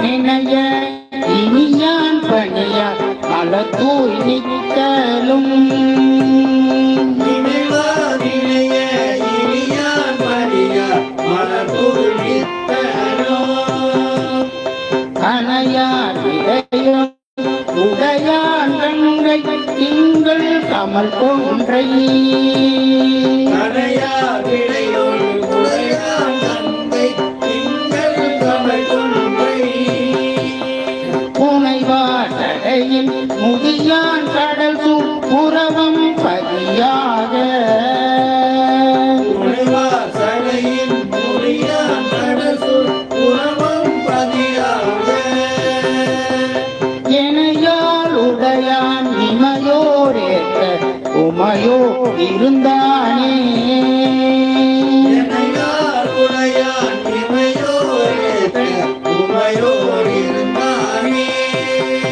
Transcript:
நினைய இனியான் பணிய மலர் தூய் நித்தலும் கனையார் இடையும் உடையான் கங்கை திங்கள் கமல் கொன்றை புனைவாசடையில் முதியான் கடல் புறவம் பதியாக எனையால் உடையான் இமையோரேற்ற உமையோ இருந்தா